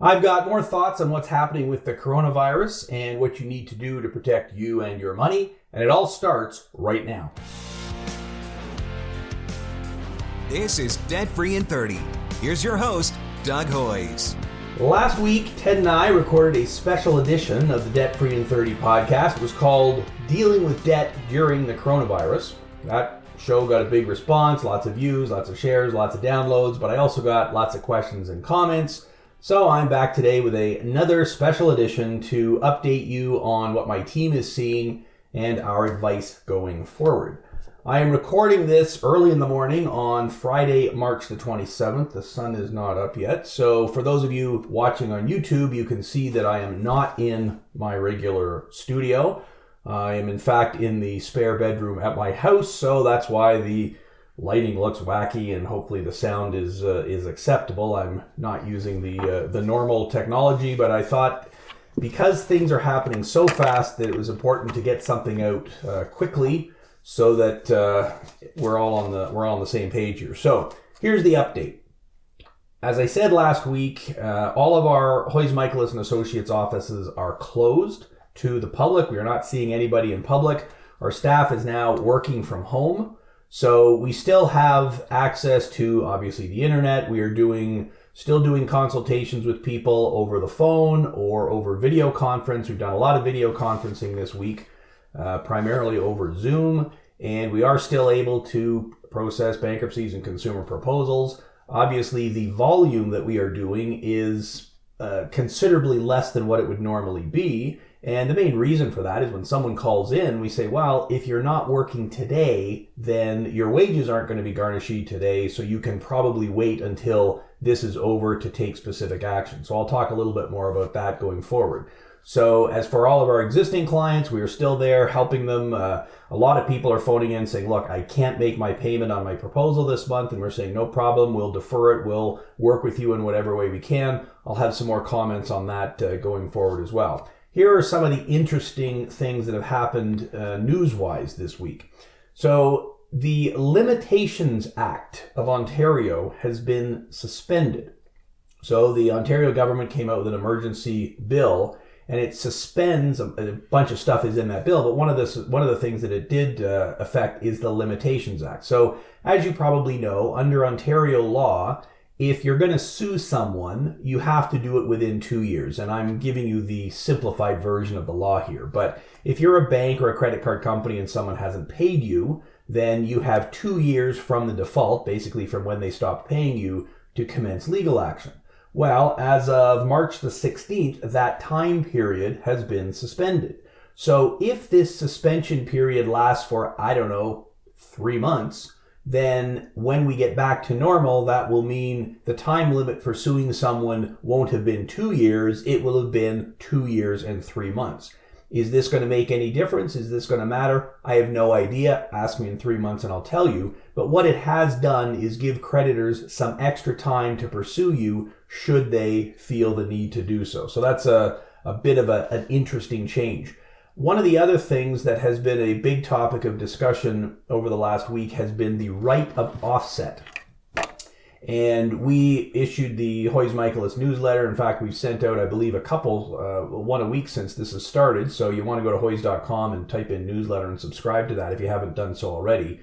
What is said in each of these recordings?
I've got more thoughts on what's happening with the coronavirus and what you need to do to protect you and your money, and it all starts right now. This is Debt Free in 30. Here's your host, Doug Hoyes. Last week, Ted and I recorded a special edition of the Debt Free in 30 podcast. It was called Dealing with Debt During the Coronavirus. That show got a big response, lots of views, lots of shares, lots of downloads, but I also got lots of questions and comments. So I'm back today with another special edition to update you on what my team is seeing and our advice going forward. I am recording this early in the morning on Friday, March the 27th. The sun is not up yet. So for those of you watching on YouTube, you can see that I am not in my regular studio. I am in fact in the spare bedroom at my house. So that's why the lighting looks wacky and hopefully the sound is acceptable. I'm not using the normal technology, but I thought because things are happening so fast that it was important to get something out quickly so that we're all on the same page here. So here's the update. As I said last week, all of our Hoyes Michaelis and Associates offices are closed to the public. We are not seeing anybody in public. Our staff is now working from home. So we still have access to, obviously, the internet. We are still doing consultations with people over the phone or over video conference. We've done a lot of video conferencing this week, primarily over Zoom, and we are still able to process bankruptcies and consumer proposals. Obviously, the volume that we are doing is considerably less than what it would normally be. And the main reason for that is when someone calls in, we say, well, if you're not working today, then your wages aren't going to be garnished today, so you can probably wait until this is over to take specific action. So I'll talk a little bit more about that going forward. So as for all of our existing clients, we are still there helping them. A lot of people are phoning in saying, look, I can't make my payment on my proposal this month. And we're saying, no problem, we'll defer it. We'll work with you in whatever way we can. I'll have some more comments on that going forward as well. Here are some of the interesting things that have happened news-wise this week. So the Limitations Act of Ontario has been suspended. So the Ontario government came out with an emergency bill, and it suspends a bunch of stuff is in that bill. But one of the things that it did affect is the Limitations Act. So as you probably know, under Ontario law, if you're going to sue someone, you have to do it within 2 years. And I'm giving you the simplified version of the law here. But if you're a bank or a credit card company and someone hasn't paid you, then you have 2 years from the default, basically from when they stopped paying you, to commence legal action. Well, as of March the 16th, that time period has been suspended. So if this suspension period lasts for, 3 months, then when we get back to normal, that will mean the time limit for suing someone won't have been 2 years, it will have been 2 years and 3 months. Is this going to make any difference? Is this going to matter? I have no idea. Ask me in 3 months and I'll tell you. But what it has done is give creditors some extra time to pursue you should they feel the need to do so. So that's a bit of an interesting change. One of the other things that has been a big topic of discussion over the last week has been the right of offset. And we issued the Hoyes Michaelis newsletter. In fact, we've sent out, I believe, one a week since this has started. So you want to go to hoyes.com and type in newsletter and subscribe to that if you haven't done so already.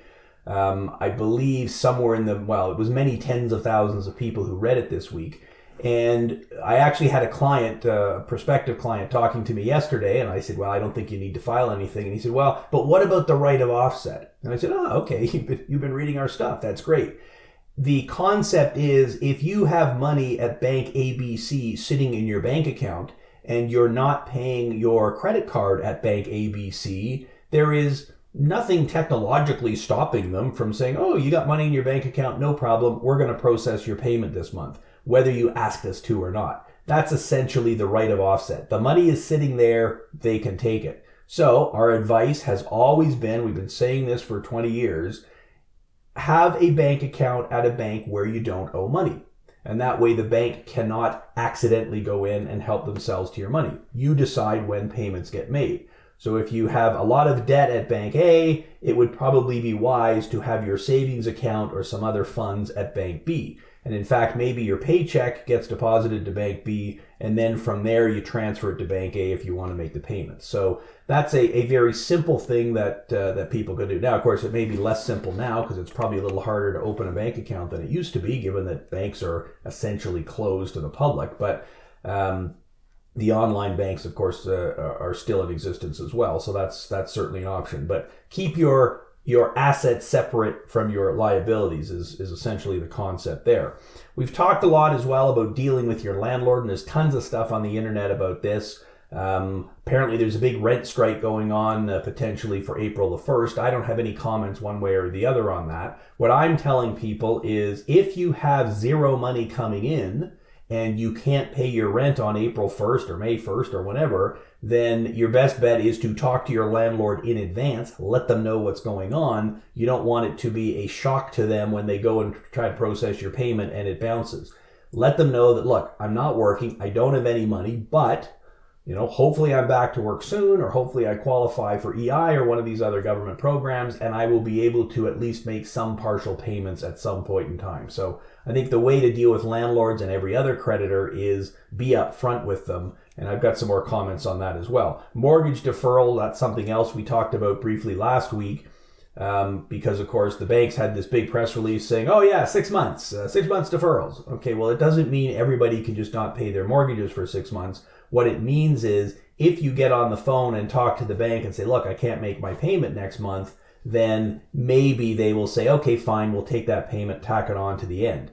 I believe somewhere it was many tens of thousands of people who read it this week. And I actually had a prospective client talking to me yesterday, and I said, well, I don't think you need to file anything. And he said, well, but what about the right of offset? And I said, oh, okay, you've been reading our stuff. That's great. The concept is if you have money at Bank ABC sitting in your bank account and you're not paying your credit card at Bank ABC, there is nothing technologically stopping them from saying, oh, you got money in your bank account, no problem. We're going to process your payment this month, whether you asked us to or not. That's essentially the right of offset. The money is sitting there, they can take it. So our advice has always been, we've been saying this for 20 years, have a bank account at a bank where you don't owe money. And that way the bank cannot accidentally go in and help themselves to your money. You decide when payments get made. So if you have a lot of debt at Bank A, it would probably be wise to have your savings account or some other funds at Bank B. And in fact, maybe your paycheck gets deposited to Bank B, and then from there you transfer it to Bank A if you want to make the payment. So that's a very simple thing that people can do. Now, of course, it may be less simple now because it's probably a little harder to open a bank account than it used to be, given that banks are essentially closed to the public. But the online banks, of course, are still in existence as well. So that's certainly an option. But keep your assets separate from your liabilities is essentially the concept there. We've talked a lot as well about dealing with your landlord, and there's tons of stuff on the internet about this. Apparently there's a big rent strike going on potentially for April the 1st. I don't have any comments one way or the other on that. What I'm telling people is if you have zero money coming in and you can't pay your rent on April 1st or May 1st or whenever, then your best bet is to talk to your landlord in advance, let them know what's going on. You don't want it to be a shock to them when they go and try to process your payment and it bounces. Let them know that, look, I'm not working, I don't have any money, but hopefully I'm back to work soon, or hopefully I qualify for EI or one of these other government programs, and I will be able to at least make some partial payments at some point in time. So I think the way to deal with landlords and every other creditor is be upfront with them. And I've got some more comments on that as well. Mortgage deferral, that's something else we talked about briefly last week. Because of course the banks had this big press release saying, oh yeah, 6 months, 6 months deferrals. Okay, well it doesn't mean everybody can just not pay their mortgages for 6 months. What it means is if you get on the phone and talk to the bank and say, look, I can't make my payment next month, then maybe they will say, okay, fine, we'll take that payment, tack it on to the end.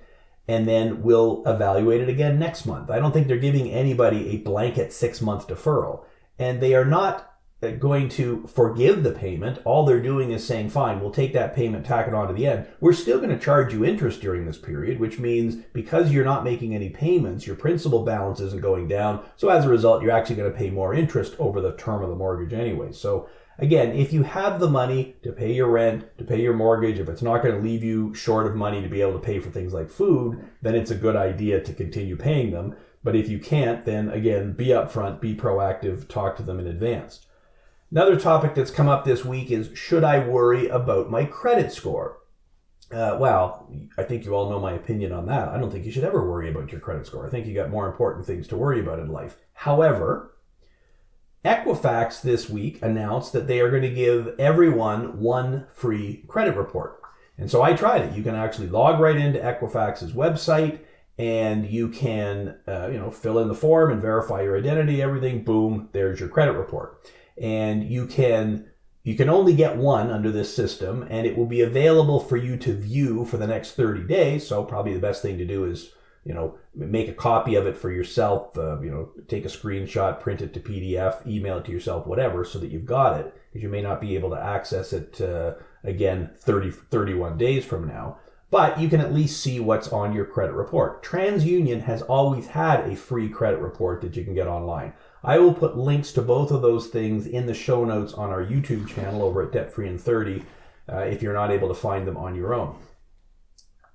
And then we'll evaluate it again next month. I don't think they're giving anybody a blanket 6-month deferral. And they are not going to forgive the payment. All they're doing is saying, fine, we'll take that payment, tack it on to the end. We're still going to charge you interest during this period, which means because you're not making any payments, your principal balance isn't going down. So as a result, you're actually going to pay more interest over the term of the mortgage anyway. So again, if you have the money to pay your rent, to pay your mortgage, if it's not going to leave you short of money to be able to pay for things like food, then it's a good idea to continue paying them. But if you can't, then again, be upfront, be proactive, talk to them in advance. Another topic that's come up this week is, should I worry about my credit score? Well, I think you all know my opinion on that. I don't think you should ever worry about your credit score. I think you got more important things to worry about in life. However, Equifax this week announced that they are going to give everyone one free credit report. And so I tried it. You can actually log right into Equifax's website and you can fill in the form and verify your identity, everything. Boom, there's your credit report. And you can only get one under this system, and it will be available for you to view for the next 30 days. So probably the best thing to do is, make a copy of it for yourself, take a screenshot, print it to PDF, email it to yourself, whatever, so that you've got it, because you may not be able to access it again 31 days from now. But you can at least see what's on your credit report. TransUnion has always had a free credit report that you can get online. I will put links to both of those things in the show notes on our YouTube channel over at Debt Free in 30 if you're not able to find them on your own.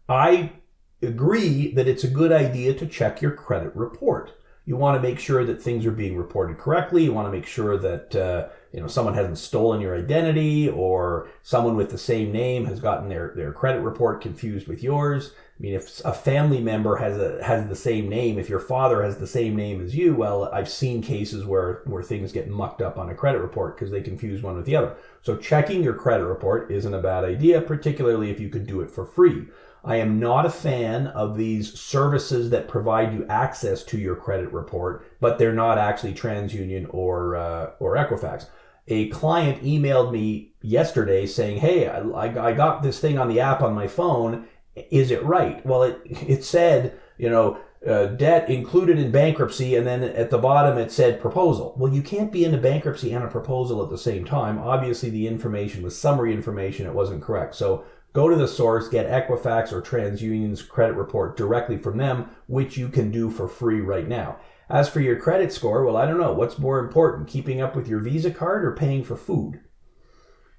I agree that it's a good idea to check your credit report. You want to make sure that things are being reported correctly. You want to make sure that someone hasn't stolen your identity, or someone with the same name has gotten their credit report confused with yours. I mean, if a family member has the same name, if your father has the same name as you, well, I've seen cases where things get mucked up on a credit report because they confuse one with the other. So checking your credit report isn't a bad idea, particularly if you could do it for free. I am not a fan of these services that provide you access to your credit report, but they're not actually TransUnion or Equifax. A client emailed me yesterday saying, hey, I got this thing on the app on my phone. Is it right? Well, it said, debt included in bankruptcy, and then at the bottom it said proposal. Well, you can't be in a bankruptcy and a proposal at the same time. Obviously, the information was summary information. It wasn't correct. So go to the source, get Equifax or TransUnion's credit report directly from them, which you can do for free right now. As for your credit score, well, I don't know. What's more important, keeping up with your Visa card or paying for food?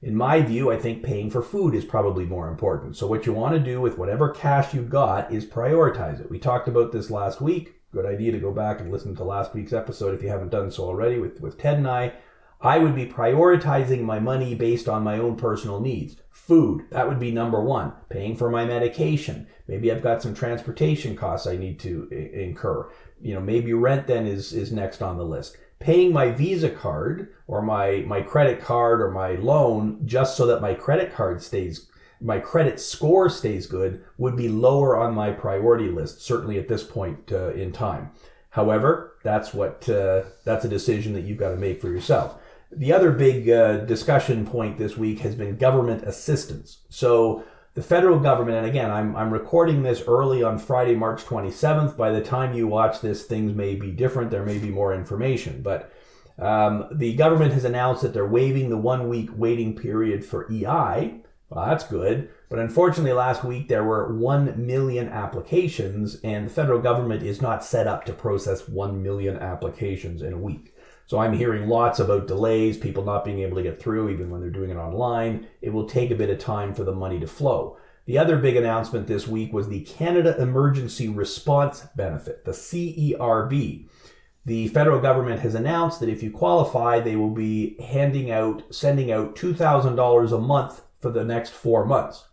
In my view, I think paying for food is probably more important. So what you want to do with whatever cash you've got is prioritize it. We talked about this last week. Good idea to go back and listen to last week's episode if you haven't done so already with Ted and I. I would be prioritizing my money based on my own personal needs. Food, that would be number one. Paying for my medication. Maybe I've got some transportation costs I need to incur. Maybe rent then is next on the list. Paying my Visa card or my credit card or my loan just so that my credit score stays good would be lower on my priority list, certainly at this point in time. However, that's a decision that you've got to make for yourself. The other big discussion point this week has been government assistance. So the federal government, and again, I'm recording this early on Friday, March 27th. By the time you watch this, things may be different. There may be more information. But the government has announced that they're waiving the 1-week waiting period for EI. Well, that's good. But unfortunately, last week there were 1 million applications, and the federal government is not set up to process 1 million applications in a week. So I'm hearing lots about delays, people not being able to get through even when they're doing it online. It will take a bit of time for the money to flow. The other big announcement this week was the Canada Emergency Response Benefit, the CERB. The federal government has announced that if you qualify, they will be sending out $2,000 a month for the next 4 months.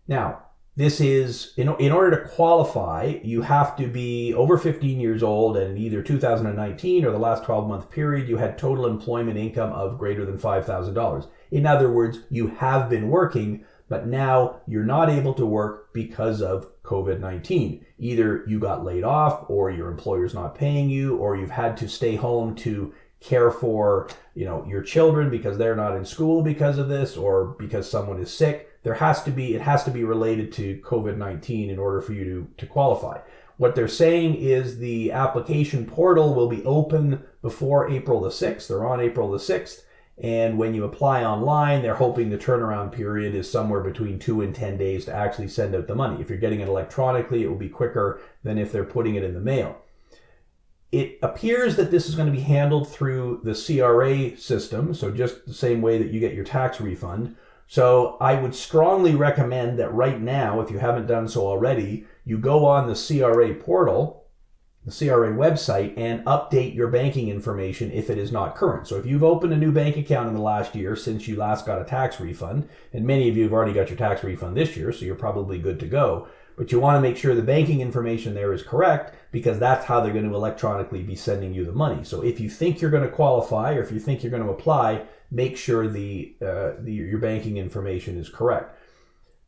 Now, this is, in order to qualify, you have to be over 15 years old, and in either 2019 or the last 12-month period, you had total employment income of greater than $5,000. In other words, you have been working, but now you're not able to work because of COVID-19. Either you got laid off, or your employer's not paying you, or you've had to stay home to care for, your children because they're not in school because of this, or because someone is sick. It has to be related to COVID-19 in order for you to qualify. What they're saying is the application portal will be open before April the 6th, or on April the 6th. And when you apply online, they're hoping the turnaround period is somewhere between 2 and 10 days to actually send out the money. If you're getting it electronically, it will be quicker than if they're putting it in the mail. It appears that this is going to be handled through the CRA system, so just the same way that you get your tax refund. So I would strongly recommend that right now, if you haven't done so already, you go on the CRA portal, the CRA website, and update your banking information if it is not current. So if you've opened a new bank account in the last year since you last got a tax refund, and many of you have already got your tax refund this year, so you're probably good to go. But you want to make sure the banking information there is correct, because that's how they're going to electronically be sending you the money. So if you think you're going to qualify, or if you think you're going to apply, make sure your banking information is correct.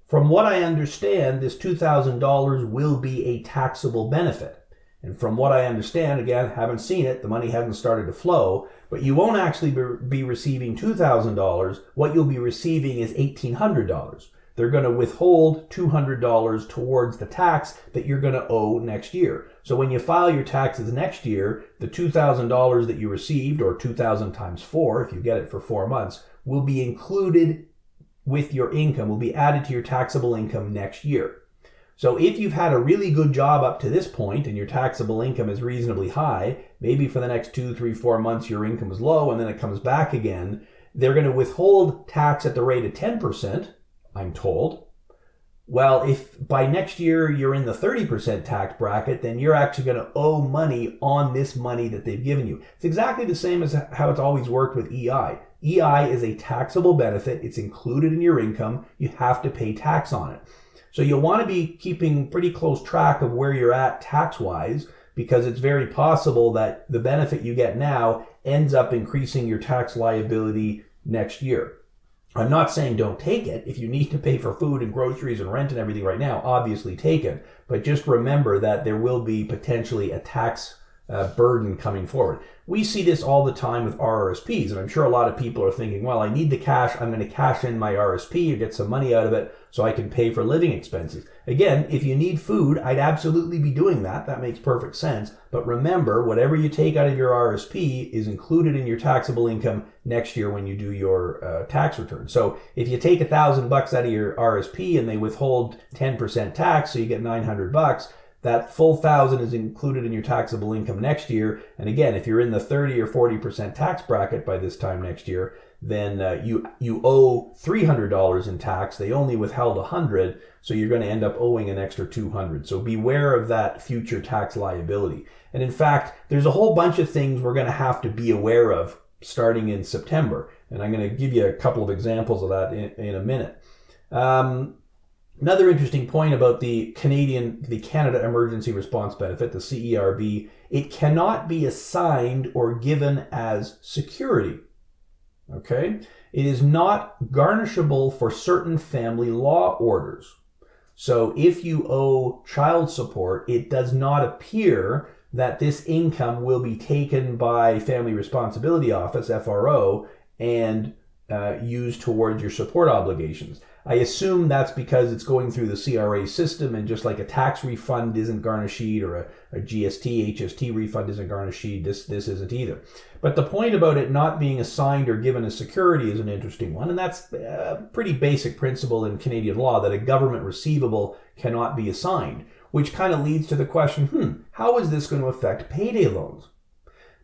From what I understand, this $2,000 will be a taxable benefit. And from what I understand, again, haven't seen it, the money hasn't started to flow, but you won't actually be receiving $2,000. What you'll be receiving is $1,800. They're going to withhold $200 towards the tax that you're going to owe next year. So when you file your taxes next year, the $2,000 that you received, or 2,000 times 4, if you get it for 4 months, will be included with your income, will be added to your taxable income next year. So if you've had a really good job up to this point and your taxable income is reasonably high, maybe for the next 2, 3, 4 months your income is low and then it comes back again, they're going to withhold tax at the rate of 10%, I'm told. Well, if by next year you're in the 30% tax bracket, then you're actually going to owe money on this money that they've given you. It's exactly the same as how it's always worked with EI. EI is a taxable benefit. It's included in your income. You have to pay tax on it. So you'll want to be keeping pretty close track of where you're at tax-wise, because it's very possible that the benefit you get now ends up increasing your tax liability next year. I'm not saying don't take it. If you need to pay for food and groceries and rent and everything right now, obviously take it. But just remember that there will be potentially a tax burden coming forward. We see this all the time with RRSPs, and I'm sure a lot of people are thinking, well, I need the cash. I'm going to cash in my RSP or get some money out of it so I can pay for living expenses. Again, if you need food, I'd absolutely be doing that. That makes perfect sense. But remember, whatever you take out of your RSP is included in your taxable income next year when you do your tax return. So if you take $1,000 out of your RSP and they withhold 10% tax, so you get $900, that full $1,000 is included in your taxable income next year. And again, if you're in the 30 or 40% tax bracket by this time next year, then you owe $300 in tax. They only withheld $100, so you're going to end up owing an extra $200. So beware of that future tax liability. And in fact, there's a whole bunch of things we're going to have to be aware of starting in September. And I'm going to give you a couple of examples of that in a minute. Another interesting point about the Canada Emergency Response Benefit, the CERB, it cannot be assigned or given as security. Okay? It is not garnishable for certain family law orders. So if you owe child support, it does not appear that this income will be taken by Family Responsibility Office, FRO, and used towards your support obligations. I assume that's because it's going through the CRA system, and just like a tax refund isn't garnished, or a GST, HST refund isn't garnished, this isn't either. But the point about it not being assigned or given as security is an interesting one, and that's a pretty basic principle in Canadian law, that a government receivable cannot be assigned, which kind of leads to the question, how is this going to affect payday loans?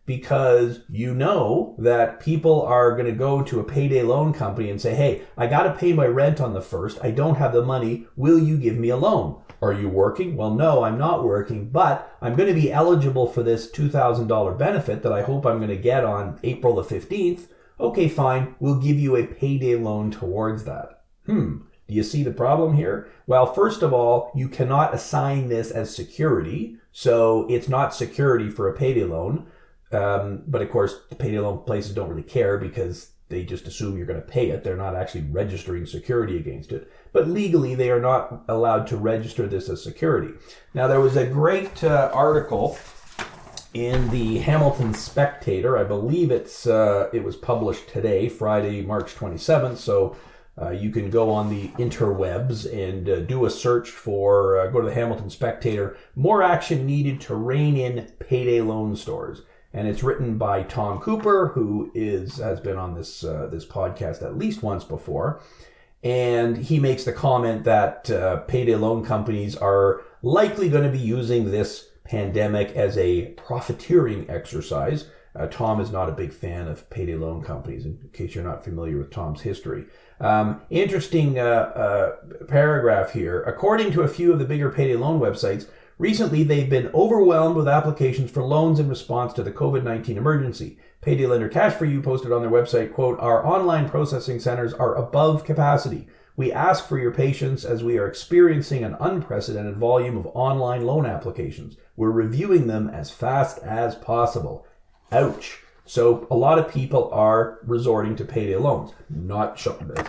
Because you know that people are going to go to a payday loan company and say, hey, I got to pay my rent on the 1st. I don't have the money. Will you give me a loan? Are you working? Well, no, I'm not working, but I'm going to be eligible for this $2,000 benefit that I hope I'm going to get on April the 15th. Okay, fine. We'll give you a payday loan towards that. Do you see the problem here? Well, first of all, you cannot assign this as security, so it's not security for a payday loan. But of course, the payday loan places don't really care because they just assume you're going to pay it. They're not actually registering security against it. But legally, they are not allowed to register this as security. Now, there was a great article in the Hamilton Spectator. I believe it was published today, Friday, March 27th. So you can go on the interwebs and do a search for, go to the Hamilton Spectator, more action needed to rein in payday loan stores. And it's written by Tom Cooper, who has been on this podcast at least once before. And he makes the comment that payday loan companies are likely going to be using this pandemic as a profiteering exercise. Tom is not a big fan of payday loan companies, in case you're not familiar with Tom's history. Interesting paragraph here. According to a few of the bigger payday loan websites, recently, they've been overwhelmed with applications for loans in response to the COVID-19 emergency. Payday Lender Cash For You posted on their website, quote, our online processing centers are above capacity. We ask for your patience as we are experiencing an unprecedented volume of online loan applications. We're reviewing them as fast as possible. Ouch. So a lot of people are resorting to payday loans. It's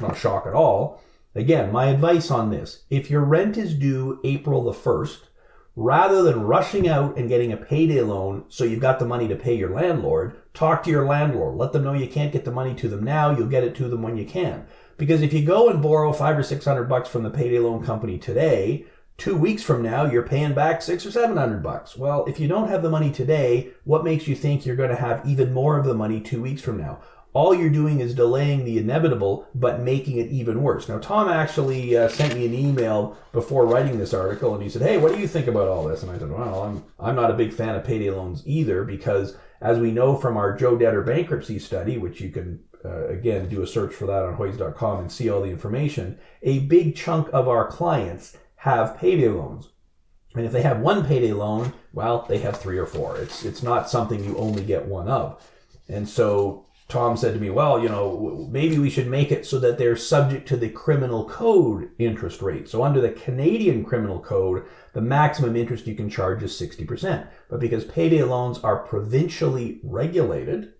not shock at all. Again, my advice on this, if your rent is due April the 1st, rather than rushing out and getting a payday loan so you've got the money to pay your landlord, talk to your landlord. Let them know you can't get the money to them now. You'll get it to them when you can. Because if you go and borrow $500 or $600 from the payday loan company today, 2 weeks from now, you're paying back $600 or $700. Well, if you don't have the money today, what makes you think you're going to have even more of the money 2 weeks from now? All you're doing is delaying the inevitable, but making it even worse. Now, Tom actually sent me an email before writing this article, and he said, hey, what do you think about all this? And I said, well, I'm not a big fan of payday loans either, because as we know from our Joe Debtor bankruptcy study, which you can, again, do a search for that on Hoyes.com and see all the information, a big chunk of our clients have payday loans. And if they have one payday loan, well, they have 3 or 4. It's not something you only get one of. And so Tom said to me, well, maybe we should make it so that they're subject to the criminal code interest rate. So under the Canadian criminal code, the maximum interest you can charge is 60%. But because payday loans are provincially regulated,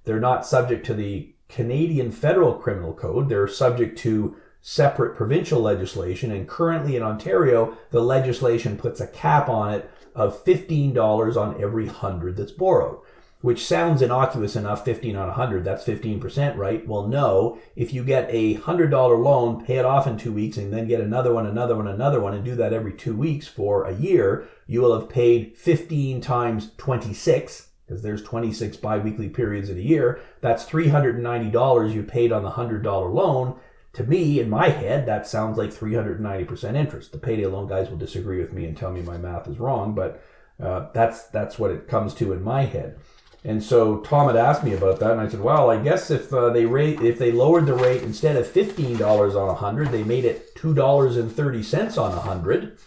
they're not subject to the Canadian federal criminal code. They're subject to separate provincial legislation. And currently in Ontario, the legislation puts a cap on it of $15 on every 100 that's borrowed. Which sounds innocuous enough, 15 on 100, that's 15%, right? Well, no, if you get a $100 loan, pay it off in 2 weeks, and then get another one, and do that every 2 weeks for a year, you will have paid 15 times 26, because there's 26 biweekly periods in a year. That's $390 you paid on the $100 loan. To me, in my head, that sounds like 390% interest. The payday loan guys will disagree with me and tell me my math is wrong, but that's what it comes to in my head. And so Tom had asked me about that, and I said, well, I guess if they lowered the rate, instead of $15 on 100, they made it $2.30 on 100,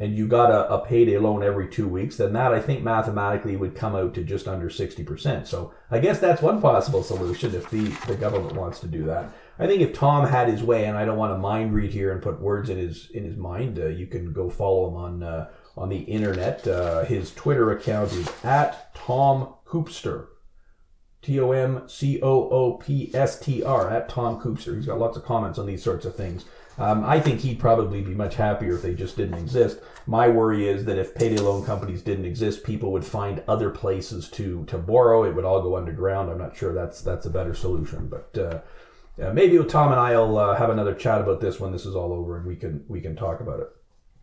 and you got a payday loan every 2 weeks, then that I think mathematically would come out to just under 60%. So I guess that's one possible solution if the government wants to do that. I think if Tom had his way, and I don't want to mind read here and put words in his mind, you can go follow him on the internet. His Twitter account is at Tom Koopster. TomCoopstr, at Tom Koopster. He's got lots of comments on these sorts of things. I think he'd probably be much happier if they just didn't exist. My worry is that if payday loan companies didn't exist, people would find other places to borrow. It would all go underground. I'm not sure that's a better solution, but maybe Tom and I'll have another chat about this when this is all over, and we can talk about it.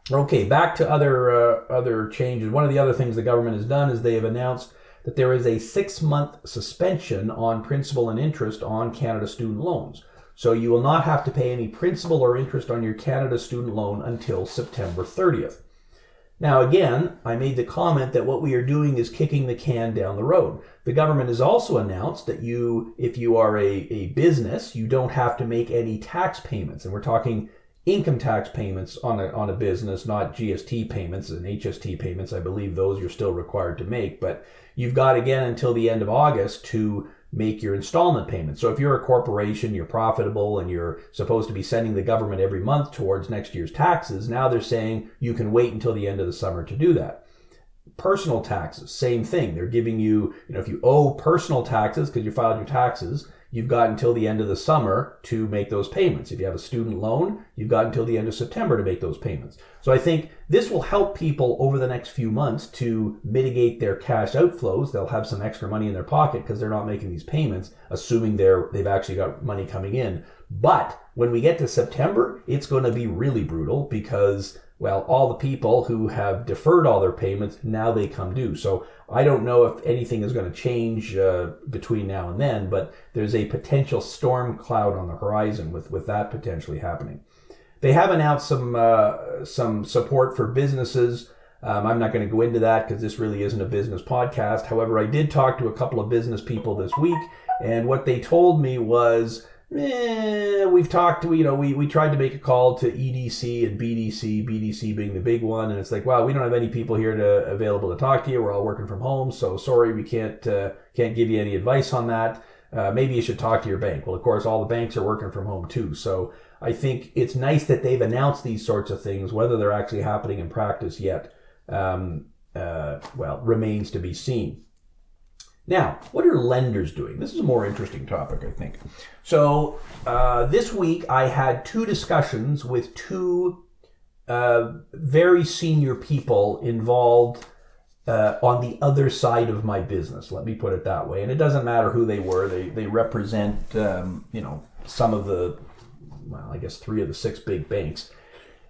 Okay, back to other changes. One of the other things the government has done is they have announced that there is a 6-month suspension on principal and interest on Canada student loans. So you will not have to pay any principal or interest on your Canada student loan until September 30th. Now again, I made the comment that what we are doing is kicking the can down the road. The government has also announced that if you are a business, you don't have to make any tax payments. And we're talking income tax payments on a business, not GST payments and HST payments. I believe those you're still required to make, but you've got again until the end of August to make your installment payments. So if you're a corporation, you're profitable, and you're supposed to be sending the government every month towards next year's taxes, now they're saying you can wait until the end of the summer to do that. Personal taxes, same thing. They're giving you, if you owe personal taxes because you filed your taxes, you've got until the end of the summer to make those payments. If you have a student loan, you've got until the end of September to make those payments. So I think this will help people over the next few months to mitigate their cash outflows. They'll have some extra money in their pocket because they're not making these payments, assuming they've actually got money coming in. But when we get to September, it's going to be really brutal because, well, all the people who have deferred all their payments, now they come due. So I don't know if anything is going to change between now and then, but there's a potential storm cloud on the horizon with that potentially happening. They have announced some support for businesses. I'm not going to go into that because this really isn't a business podcast. However, I did talk to a couple of business people this week, and what they told me was, we've talked to, we tried to make a call to EDC and BDC being the big one, and it's like, wow, we don't have any people here available to talk to you. We're all working from home, so sorry, we can't give you any advice on that. Maybe you should talk to your bank. Well, of course, all the banks are working from home too, so I think it's nice that they've announced these sorts of things. Whether they're actually happening in practice yet, remains to be seen. Now, what are lenders doing? This is a more interesting topic, I think. So this week I had 2 discussions with 2 very senior people involved on the other side of my business. Let me put it that way. And it doesn't matter who they were. They represent, some of the, 3 of the 6 big banks.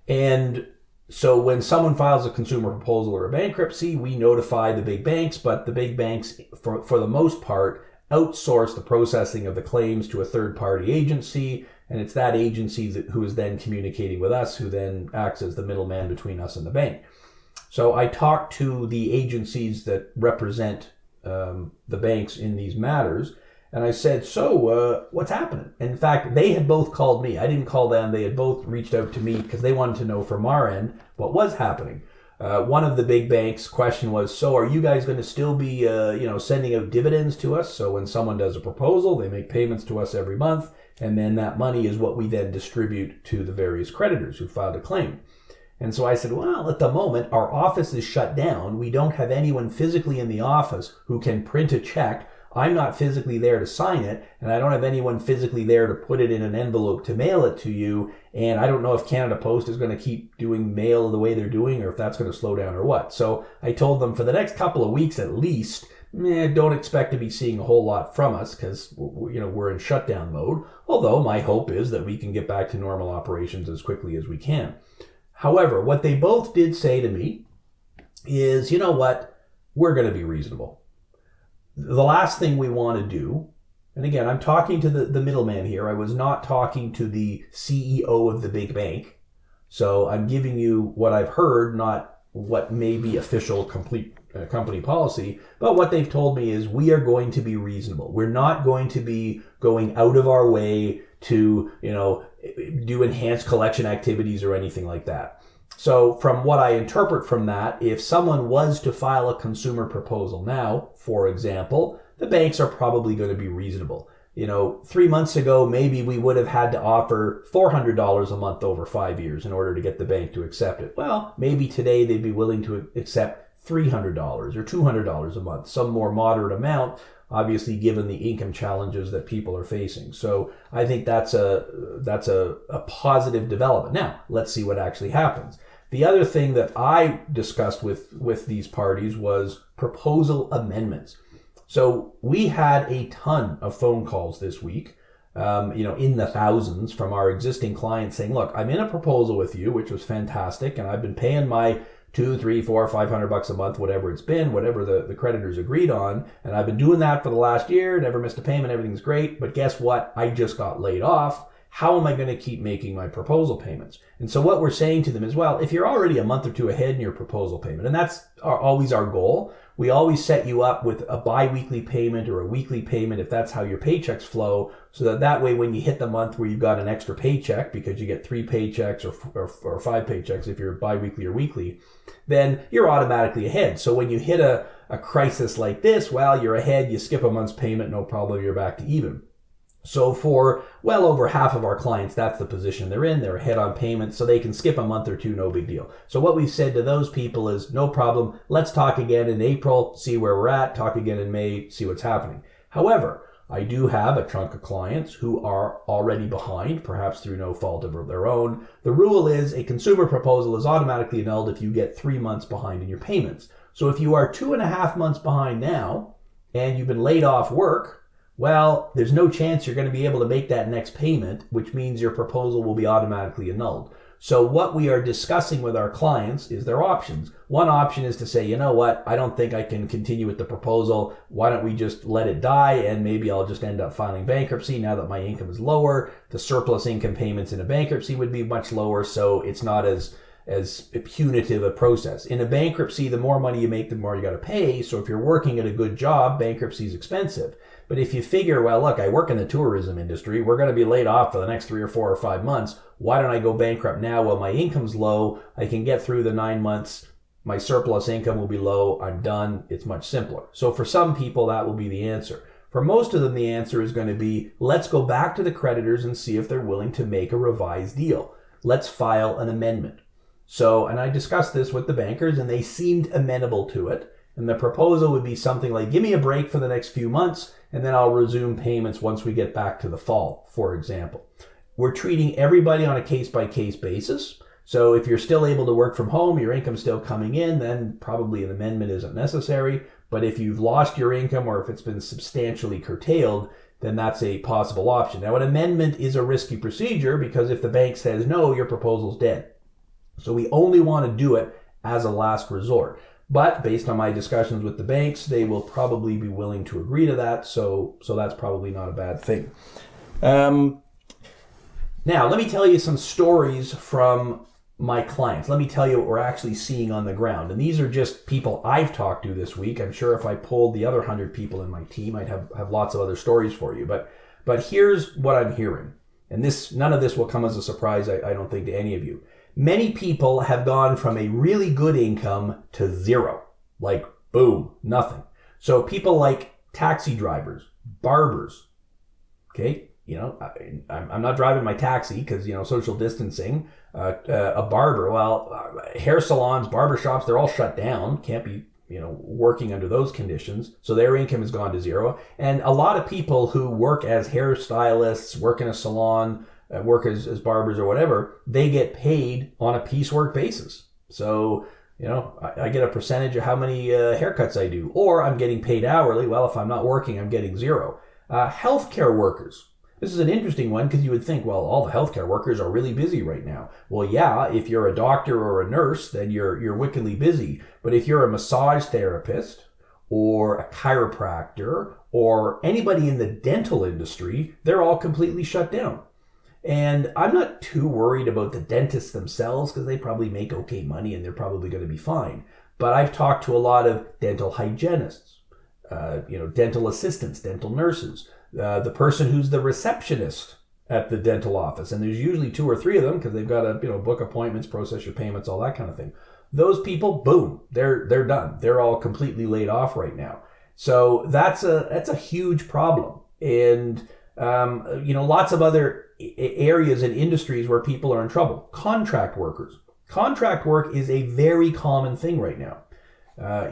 And so when someone files a consumer proposal or a bankruptcy, we notify the big banks, but the big banks, for the most part, outsource the processing of the claims to a third-party agency, and it's that agency who is then communicating with us, who then acts as the middleman between us and the bank. So I talked to the agencies that represent the banks in these matters, and I said, so what's happening? And in fact, they had both called me. I didn't call them. They had both reached out to me because they wanted to know from our end what was happening. One of the big banks' question was, so are you guys going to still be sending out dividends to us? So when someone does a proposal, they make payments to us every month, and then that money is what we then distribute to the various creditors who filed a claim. And so I said, well, at the moment, our office is shut down. We don't have anyone physically in the office who can print a check. I'm not physically there to sign it, and I don't have anyone physically there to put it in an envelope to mail it to you, and I don't know if Canada Post is going to keep doing mail the way they're doing or if that's going to slow down or what. So I told them for the next couple of weeks at least, don't expect to be seeing a whole lot from us because we're in shutdown mode, although my hope is that we can get back to normal operations as quickly as we can. However, what they both did say to me is, you know what, we're going to be reasonable. The last thing we want to do, and again, I'm talking to the middleman here. I was not talking to the CEO of the big bank. So I'm giving you what I've heard, not what may be official complete company policy. But what they've told me is we are going to be reasonable. We're not going to be going out of our way to, do enhanced collection activities or anything like that. So from what I interpret from that, if someone was to file a consumer proposal now, for example, the banks are probably going to be reasonable. 3 months ago, maybe we would have had to offer $400 a month over 5 years in order to get the bank to accept it. Well, maybe today they'd be willing to accept $300 or $200 a month, some more moderate amount, obviously given the income challenges that people are facing. So I think that's a positive development. Now, let's see what actually happens. The other thing that I discussed with these parties was proposal amendments. So we had a ton of phone calls this week, in the thousands from our existing clients saying, look, I'm in a proposal with you, which was fantastic, and I've been paying my $200, $300, $400, $500 a month, whatever it's been, whatever the creditors agreed on. And I've been doing that for the last year, never missed a payment, everything's great. But guess what? I just got laid off. How am I going to keep making my proposal payments? And so what we're saying to them is, well, if you're already a month or two ahead in your proposal payment, and that's always our goal, we always set you up with a bi-weekly payment or a weekly payment if that's how your paychecks flow, so that way when you hit the month where you've got an extra paycheck, because you get 3 paychecks or 5 paychecks if you're bi-weekly or weekly, then you're automatically ahead. So when you hit a crisis like this, well, you're ahead, you skip a month's payment, no problem, you're back to even. So for well over half of our clients, that's the position they're in. They're ahead on payments, so they can skip a month or two, no big deal. So what we've said to those people is, no problem, let's talk again in April, see where we're at, talk again in May, see what's happening. However, I do have a chunk of clients who are already behind, perhaps through no fault of their own. The rule is a consumer proposal is automatically annulled if you get 3 months behind in your payments. So if you are 2.5 months behind now, and you've been laid off work, well, there's no chance you're going to be able to make that next payment, which means your proposal will be automatically annulled. So what we are discussing with our clients is their options. One option is to say, you know what, I don't think I can continue with the proposal. Why don't we just let it die, and maybe I'll just end up filing bankruptcy now that my income is lower. The surplus income payments in a bankruptcy would be much lower, so it's not as punitive a process. In a bankruptcy, the more money you make, the more you got to pay. So if you're working at a good job, bankruptcy is expensive. But if you figure, well, look, I work in the tourism industry, we're going to be laid off for the next 3 or 4 or 5 months. Why don't I go bankrupt now while my income's low? I can get through the 9 months. My surplus income will be low. I'm done. It's much simpler. So for some people, that will be the answer. For most of them, the answer is going to be, let's go back to the creditors and see if they're willing to make a revised deal. Let's file an amendment. So, and I discussed this with the bankers, and they seemed amenable to it. And the proposal would be something like, give me a break for the next few months, and then I'll resume payments once we get back to the fall, for example. We're treating everybody on a case-by-case basis. So if you're still able to work from home, your income's still coming in, then probably an amendment isn't necessary. But if you've lost your income or if it's been substantially curtailed, then that's a possible option. Now, an amendment is a risky procedure because if the bank says no, your proposal's dead. So we only want to do it as a last resort. But based on my discussions with the banks, they will probably be willing to agree to that. So that's probably not a bad thing. Now, let me tell you some stories from my clients. Let me tell you what we're actually seeing on the ground. And these are just people I've talked to this week. I'm sure if I polled the other 100 people in my team, I'd have lots of other stories for you. But here's what I'm hearing. And none of this will come as a surprise, I don't think, to any of you. Many people have gone from a really good income to zero. Like, boom, nothing. So people like taxi drivers, barbers, okay? I'm not driving my taxi because, social distancing. A barber, hair salons, barber shops, they're all shut down. Can't be, working under those conditions. So their income has gone to zero. And a lot of people who work as hairstylists, work in a salon, work as barbers or whatever, they get paid on a piecework basis. So, I get a percentage of how many haircuts I do, or I'm getting paid hourly. Well, if I'm not working, I'm getting zero. Healthcare workers. This is an interesting one because you would think, well, all the healthcare workers are really busy right now. Well, yeah, if you're a doctor or a nurse, then you're wickedly busy. But if you're a massage therapist or a chiropractor or anybody in the dental industry, they're all completely shut down. And I'm not too worried about the dentists themselves because they probably make okay money and they're probably going to be fine. But I've talked to a lot of dental hygienists, dental assistants, dental nurses, the person who's the receptionist at the dental office, and there's usually 2 or 3 of them because they've got to book appointments, process your payments, all that kind of thing. Those people, boom, they're done. They're all completely laid off right now. So that's a huge problem, and lots of other areas and industries where people are in trouble. Contract workers. Contract work is a very common thing right now.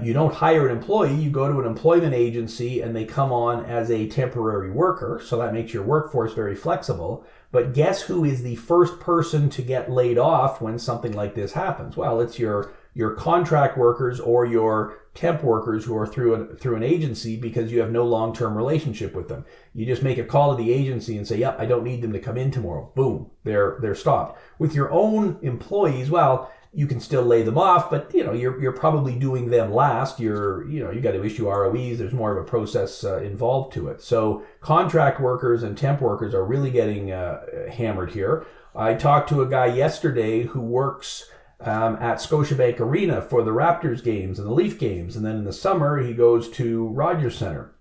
You don't hire an employee, you go to an employment agency and they come on as a temporary worker, so that makes your workforce very flexible. But guess who is the first person to get laid off when something like this happens? Well, it's your contract workers or your temp workers who are through an agency because you have no long-term relationship with them. You just make a call to the agency and say, yep, I don't need them to come in tomorrow. Boom, they're stopped. With your own employees, well, you can still lay them off, but you're probably doing them last. You got to issue ROEs. There's more of a process involved to it. So contract workers and temp workers are really getting hammered here. I talked to a guy yesterday who works at Scotiabank Arena for the Raptors games and the Leaf games, and then in the summer he goes to Rogers Centre.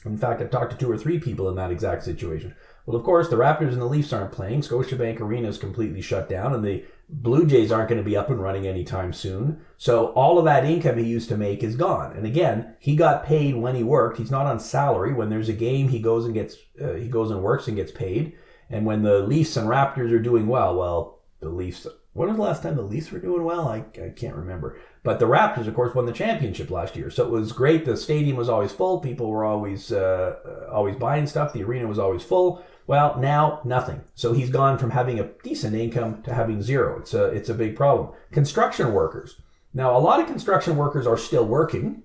In fact, I've talked to 2 or 3 people in that exact situation. Well, of course, the Raptors and the Leafs aren't playing. Scotiabank Arena is completely shut down, and the Blue Jays aren't going to be up and running anytime soon. So all of that income he used to make is gone. And again, he got paid when he worked. He's not on salary. When there's a game, he goes and works and gets paid. And when the Leafs and Raptors are doing well, the Leafs. When was the last time the Leafs were doing well? I can't remember. But the Raptors, of course, won the championship last year. So it was great. The stadium was always full. People were always buying stuff. The arena was always full. Well, now nothing. So he's gone from having a decent income to having zero. It's a big problem. Construction workers. Now, a lot of construction workers are still working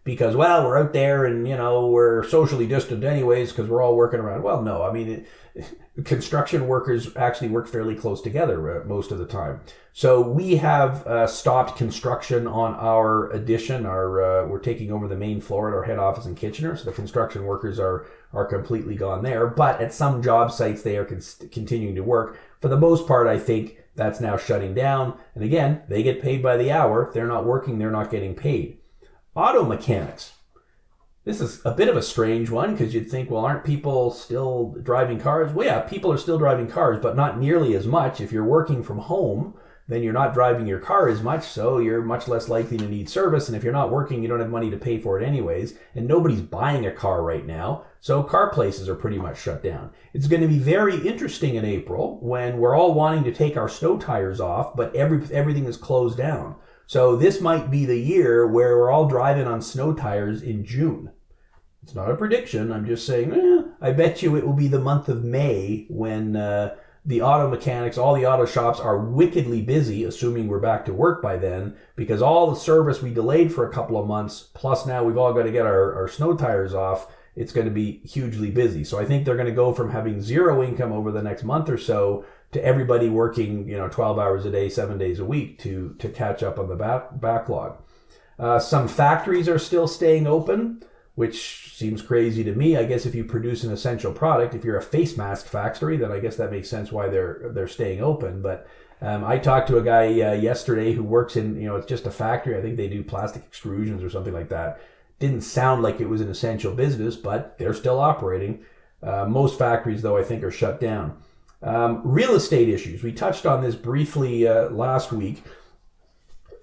because, well, we're out there and, we're socially distant anyways because we're all working around. Well, no, I mean, construction workers actually work fairly close together most of the time. So we have stopped construction on our addition. We're taking over the main floor at our head office in Kitchener. So the construction workers are completely gone there. But at some job sites, they are continuing to work. For the most part, I think that's now shutting down. And again, they get paid by the hour. If they're not working, they're not getting paid. Auto mechanics. This is a bit of a strange one because you'd think, well, aren't people still driving cars? Well, yeah, people are still driving cars, but not nearly as much. If you're working from home, then you're not driving your car as much, so you're much less likely to need service. And if you're not working, you don't have money to pay for it anyways. And nobody's buying a car right now, so car places are pretty much shut down. It's going to be very interesting in April when we're all wanting to take our snow tires off, but everything is closed down. So this might be the year where we're all driving on snow tires in June. It's not a prediction. I'm just saying, I bet you it will be the month of May when the auto mechanics, all the auto shops are wickedly busy, assuming we're back to work by then, because all the service we delayed for a couple of months, plus now we've all got to get our snow tires off, it's going to be hugely busy. So I think they're going to go from having zero income over the next month or so to everybody working 12 hours a day, 7 days a week to catch up on the backlog. Some factories are still staying open, which seems crazy to me. I guess if you produce an essential product, if you're a face mask factory, then I guess that makes sense why they're staying open. But I talked to a guy yesterday who works in, it's just a factory. I think they do plastic extrusions or something like that. Didn't sound like it was an essential business, but they're still operating. Most factories, though, I think are shut down. Real estate issues. We touched on this briefly last week.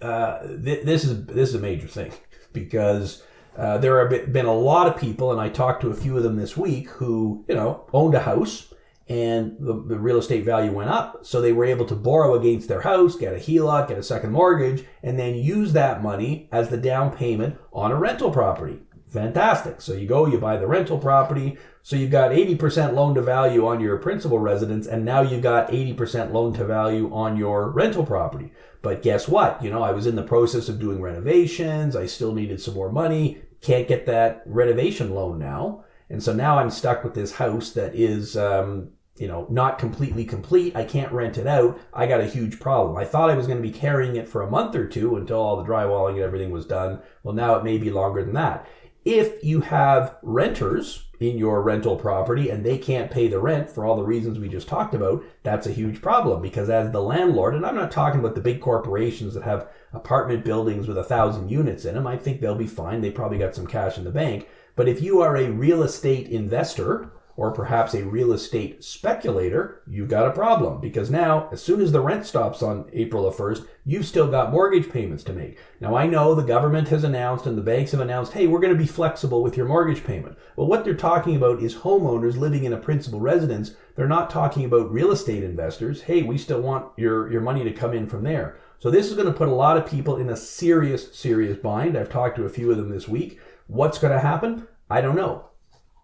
This is a major thing because there have been a lot of people, and I talked to a few of them this week, who owned a house and the real estate value went up, so they were able to borrow against their house, get a HELOC, get a second mortgage, and then use that money as the down payment on a rental property. Fantastic. So you buy the rental property, so you've got 80% loan to value on your principal residence, and now you've got 80% loan to value on your rental property. But guess what? I was in the process of doing renovations. I still needed some more money. Can't get that renovation loan now. And so now I'm stuck with this house that is, not completely complete. I can't rent it out. I got a huge problem. I thought I was going to be carrying it for a month or two until all the drywalling and everything was done. Well, now it may be longer than that. If you have renters in your rental property and they can't pay the rent for all the reasons we just talked about, that's a huge problem, because as the landlord, and I'm not talking about the big corporations that have apartment buildings with 1,000 units in them, I think they'll be fine. They probably got some cash in the bank. But if you are a real estate investor or perhaps a real estate speculator, you've got a problem, because now, as soon as the rent stops on April the 1st, you've still got mortgage payments to make. Now, I know the government has announced and the banks have announced, hey, we're going to be flexible with your mortgage payment. Well, what they're talking about is homeowners living in a principal residence. They're not talking about real estate investors. Hey, we still want your money to come in from there. So this is going to put a lot of people in a serious bind. I've talked to a few of them this week. What's going to happen? I don't know.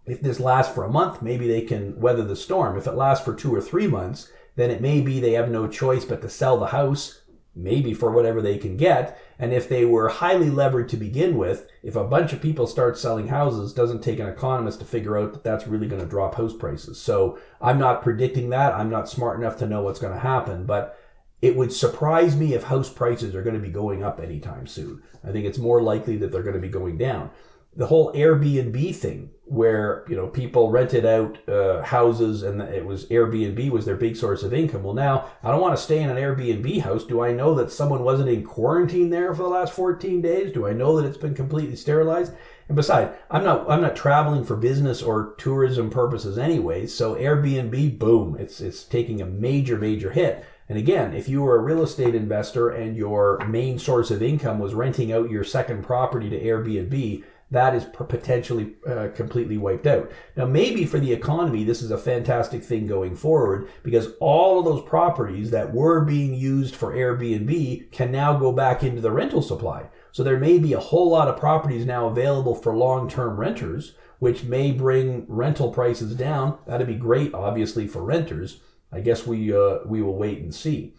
If this lasts for a month, maybe they can weather the storm. If it lasts for 2 or 3 months, then it may be they have no choice but to sell the house, maybe for whatever they can get. And if they were highly levered to begin with, if a bunch of people start selling houses, it doesn't take an economist to figure out that that's really going to drop house prices. So I'm not predicting that. I'm not smart enough to know what's going to happen, but it would surprise me if house prices are going to be going up anytime soon. I think it's more likely that they're going to be going down. The whole Airbnb thing, where people rented out houses and it was Airbnb was their big source of income. Well, now I don't want to stay in an Airbnb house. Do I know that someone wasn't in quarantine there for the last 14 days? Do I know that it's been completely sterilized? And besides, I'm not traveling for business or tourism purposes anyway. So Airbnb, boom, it's taking a major hit. And again, if you were a real estate investor and your main source of income was renting out your second property to Airbnb, that is potentially completely wiped out. Now, maybe for the economy, this is a fantastic thing going forward, because all of those properties that were being used for Airbnb can now go back into the rental supply. So there may be a whole lot of properties now available for long-term renters, which may bring rental prices down. That'd be great, obviously, for renters. I guess we will wait and see.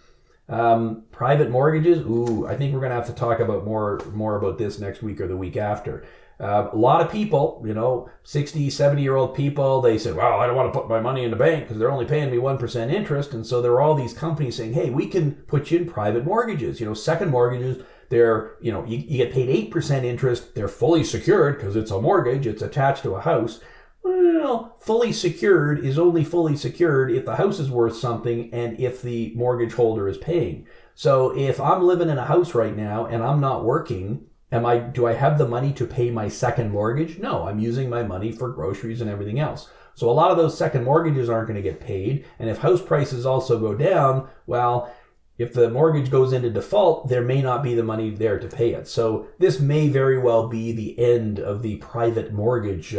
Private mortgages. I think we're going to have to talk about more about this next week or the week after. A lot of people, 60, 70-year-old people, they said, well, I don't want to put my money in the bank because they're only paying me 1% interest. And so there are all these companies saying, hey, we can put you in private mortgages, second mortgages. They're, you get paid 8% interest. They're fully secured because it's a mortgage. It's attached to a house. Well, fully secured is only fully secured if the house is worth something and if the mortgage holder is paying. So if I'm living in a house right now and I'm not working, do I have the money to pay my second mortgage? No, I'm using my money for groceries and everything else. So a lot of those second mortgages aren't going to get paid. And if house prices also go down, well, if the mortgage goes into default, there may not be the money there to pay it. So this may very well be the end of the private mortgage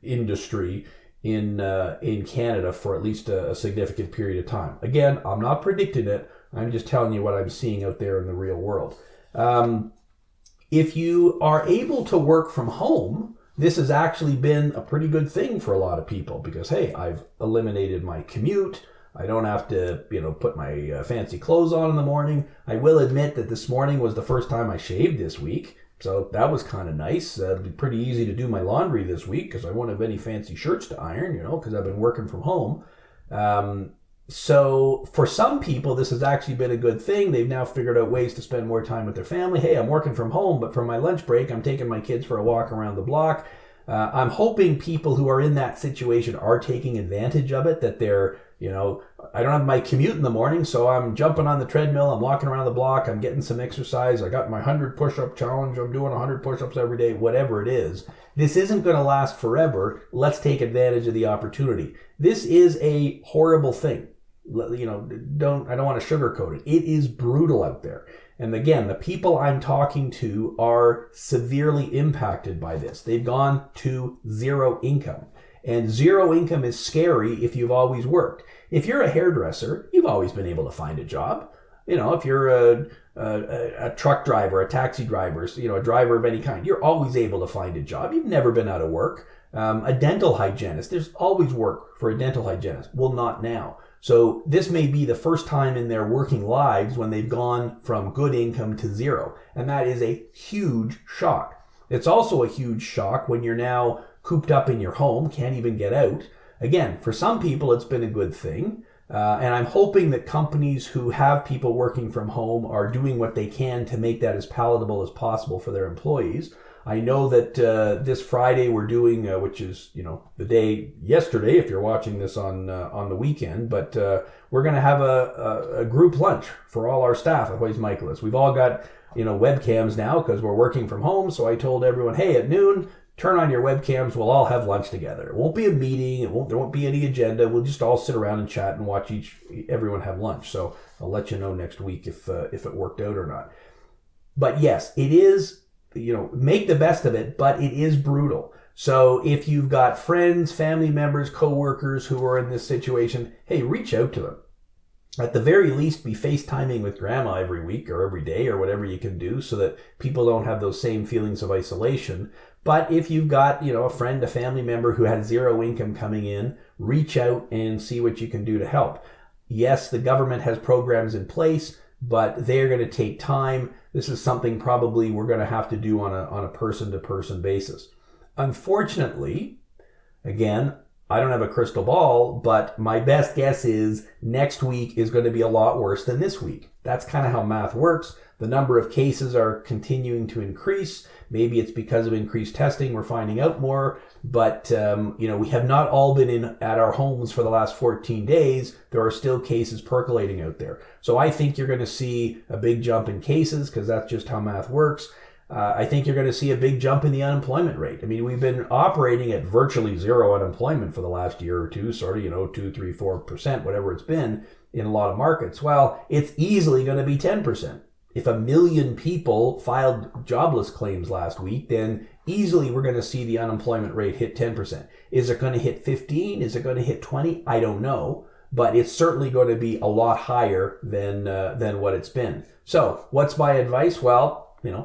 industry in Canada for at least a significant period of time. Again, I'm not predicting it. I'm just telling you what I'm seeing out there in the real world. If you are able to work from home, this has actually been a pretty good thing for a lot of people because, hey, I've eliminated my commute. I don't have to, put my fancy clothes on in the morning. I will admit that this morning was the first time I shaved this week. So that was kind of nice. It'd be pretty easy to do my laundry this week because I won't have any fancy shirts to iron, because I've been working from home. So for some people, this has actually been a good thing. They've now figured out ways to spend more time with their family. Hey, I'm working from home, but for my lunch break, I'm taking my kids for a walk around the block. I'm hoping people who are in that situation are taking advantage of it, that they're, I don't have my commute in the morning, so I'm jumping on the treadmill, I'm walking around the block, I'm getting some exercise, I got my 100 push-up challenge, I'm doing 100 push-ups every day, whatever it is. This isn't going to last forever. Let's take advantage of the opportunity. This is a horrible thing. I don't want to sugarcoat it. It is brutal out there. And again, the people I'm talking to are severely impacted by this. They've gone to zero income. And zero income is scary if you've always worked. If you're a hairdresser, you've always been able to find a job. If you're a truck driver, a taxi driver, a driver of any kind, you're always able to find a job. You've never been out of work. A dental hygienist, there's always work for a dental hygienist. Well, not now. So this may be the first time in their working lives when they've gone from good income to zero. And that is a huge shock. It's also a huge shock when you're now cooped up in your home, can't even get out. Again, for some people, it's been a good thing. And I'm hoping that companies who have people working from home are doing what they can to make that as palatable as possible for their employees. I know that this Friday we're doing, which is, the day yesterday, if you're watching this on the weekend, but we're going to have a group lunch for all our staff at Hoyes Michaelis. We've all got, webcams now because we're working from home. So I told everyone, hey, at noon, turn on your webcams, we'll all have lunch together. It won't be a meeting, there won't be any agenda, we'll just all sit around and chat and watch everyone have lunch. So I'll let you know next week if it worked out or not. But yes, it is, make the best of it, but it is brutal. So if you've got friends, family members, co-workers who are in this situation, hey, reach out to them. At the very least, be FaceTiming with grandma every week or every day or whatever you can do so that people don't have those same feelings of isolation. But if you've got, a friend, a family member who has zero income coming in, reach out and see what you can do to help. Yes, the government has programs in place, but they're going to take time. This is something probably we're going to have to do on a person-to-person basis. Unfortunately, again, I don't have a crystal ball, but my best guess is next week is going to be a lot worse than this week. That's kind of how math works. The number of cases are continuing to increase. Maybe it's because of increased testing. We're finding out more. But, we have not all been at our homes for the last 14 days. There are still cases percolating out there. So I think you're going to see a big jump in cases because that's just how math works. I think you're going to see a big jump in the unemployment rate. I mean, we've been operating at virtually zero unemployment for the last year or two, sort of, 2, 3, 4%, whatever it's been in a lot of markets. Well, it's easily going to be 10%. If 1 million people filed jobless claims last week, then easily we're going to see the unemployment rate hit 10%. Is it going to hit 15? Is it going to hit 20? I don't know. But it's certainly going to be a lot higher than what it's been. So what's my advice? Well,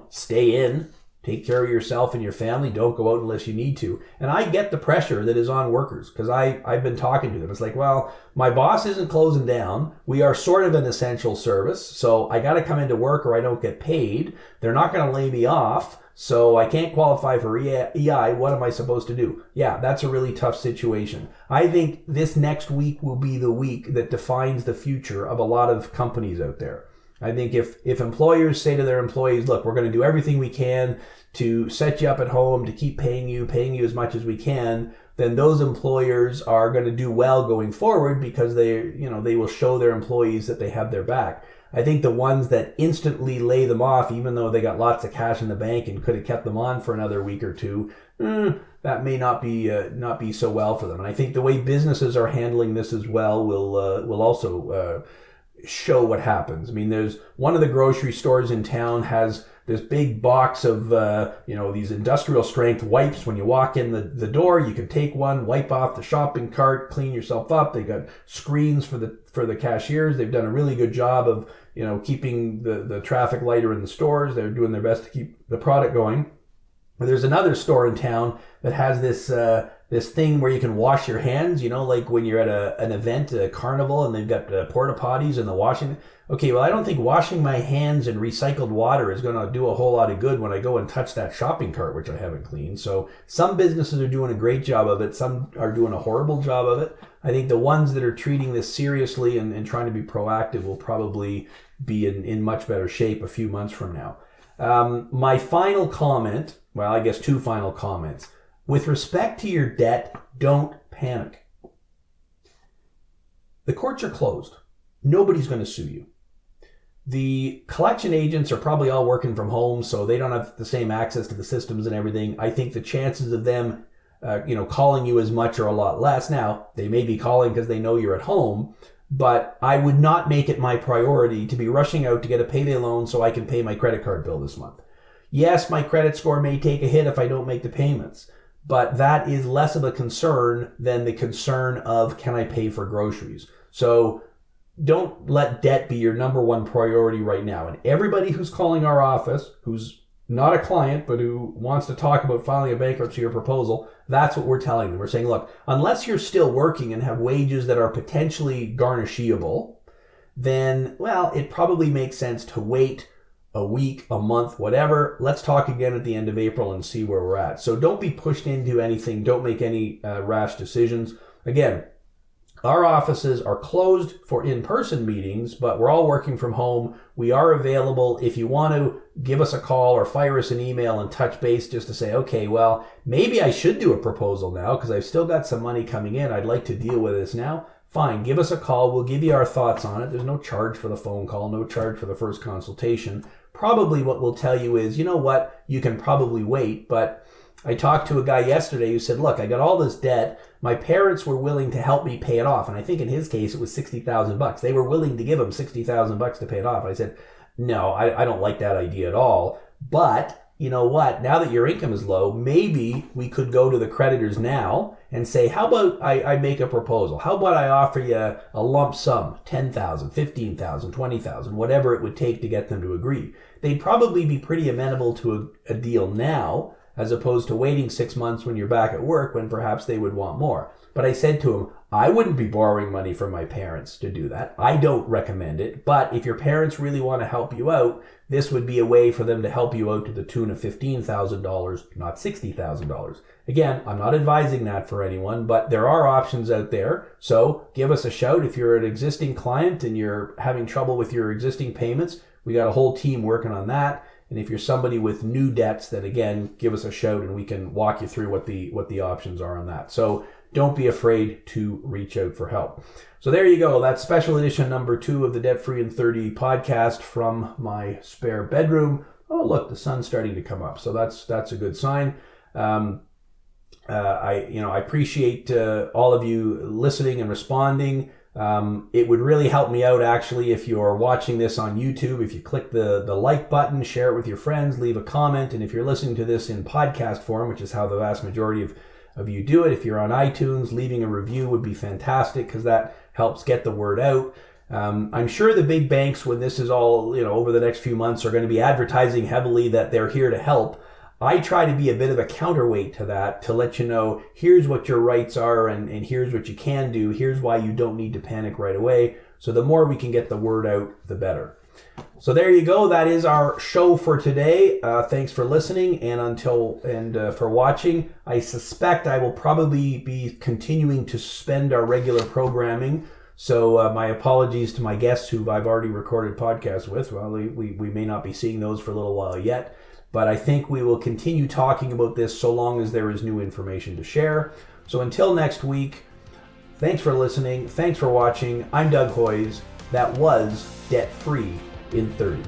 stay in, take care of yourself and your family. Don't go out unless you need to. And I get the pressure that is on workers because I've been talking to them. It's like, well, my boss isn't closing down. We are sort of an essential service. So I got to come into work or I don't get paid. They're not going to lay me off. So I can't qualify for EI. What am I supposed to do? Yeah, that's a really tough situation. I think this next week will be the week that defines the future of a lot of companies out there. I think if employers say to their employees, look, we're going to do everything we can to set you up at home, to keep paying you as much as we can, then those employers are going to do well going forward because they will show their employees that they have their back. I think the ones that instantly lay them off, even though they got lots of cash in the bank and could have kept them on for another week or two, that may not be so well for them. And I think the way businesses are handling this as well will also show what happens. I mean, there's one of the grocery stores in town has this big box of these industrial strength wipes. When you walk in the door, you can take one, wipe off the shopping cart, clean yourself up. They got screens for the cashiers. They've done a really good job of keeping the traffic lighter in the stores. They're doing their best to keep the product going. There's another store in town that has this thing where you can wash your hands, like when you're at an event, a carnival, and they've got porta potties and the washing. Okay, well, I don't think washing my hands in recycled water is going to do a whole lot of good when I go and touch that shopping cart, which I haven't cleaned. So some businesses are doing a great job of it. Some are doing a horrible job of it. I think the ones that are treating this seriously and trying to be proactive will probably be in much better shape a few months from now. My final comment, well, I guess 2 final comments. With respect to your debt, don't panic. The courts are closed. Nobody's going to sue you. The collection agents are probably all working from home, so they don't have the same access to the systems and everything. I think the chances of them, calling you as much are a lot less. Now, they may be calling because they know you're at home, but I would not make it my priority to be rushing out to get a payday loan so I can pay my credit card bill this month. Yes, my credit score may take a hit if I don't make the payments, but that is less of a concern than the concern of can I pay for groceries. So don't let debt be your number one priority right now. And everybody who's calling our office, who's not a client, but who wants to talk about filing a bankruptcy or proposal, that's what we're telling them. We're saying, look, unless you're still working and have wages that are potentially garnishable, then, well, it probably makes sense to wait a week, a month, whatever. Let's talk again at the end of April and see where we're at. So don't be pushed into anything. Don't make any rash decisions. Again, our offices are closed for in-person meetings, but we're all working from home. We are available. If you want to give us a call or fire us an email and touch base just to say, okay, well, maybe I should do a proposal now because I've still got some money coming in. I'd like to deal with this now. Fine, give us a call. We'll give you our thoughts on it. There's no charge for the phone call, no charge for the first consultation. Probably what we'll tell you is, you know what, you can probably wait, but I talked to a guy yesterday who said, look, I got all this debt. My parents were willing to help me pay it off. And I think in his case, it was $60,000. They were willing to give him $60,000 to pay it off. I said, no, I don't like that idea at all. But you know what? Now that your income is low, maybe we could go to the creditors now and say, how about I make a proposal? How about I offer you a lump sum, $10,000, $15,000, $20,000, whatever it would take to get them to agree. They'd probably be pretty amenable to a deal now, as opposed to waiting 6 months when you're back at work when perhaps they would want more. But I said to him, I wouldn't be borrowing money from my parents to do that. I don't recommend it. But if your parents really want to help you out, this would be a way for them to help you out to the tune of $15,000, not $60,000. Again, I'm not advising that for anyone, but there are options out there. So give us a shout if you're an existing client and you're having trouble with your existing payments. We got a whole team working on that. And if you're somebody with new debts, then again, give us a shout and we can walk you through what the options are on that. So don't be afraid to reach out for help. So there you go. That's special edition number 2 of the Debt Free in 30 podcast from my spare bedroom. Oh, look, the sun's starting to come up. So that's a good sign. I appreciate all of you listening and responding. It would really help me out actually if you're watching this on YouTube. If you click the like button, share it with your friends, leave a comment. And if you're listening to this in podcast form, which is how the vast majority of you do it, if you're on iTunes, leaving a review would be fantastic because that helps get the word out. I'm sure the big banks, when this is all, over the next few months, are going to be advertising heavily that they're here to help. I try to be a bit of a counterweight to that to let you know, here's what your rights are and here's what you can do. Here's why you don't need to panic right away. So the more we can get the word out, the better. So there you go. That is our show for today. Thanks for listening and for watching. I suspect I will probably be continuing to suspend our regular programming. So my apologies to my guests who I've already recorded podcasts with. Well, we may not be seeing those for a little while yet. But I think we will continue talking about this so long as there is new information to share. So until next week, thanks for listening. Thanks for watching. I'm Doug Hoyes. That was Debt Free in 30.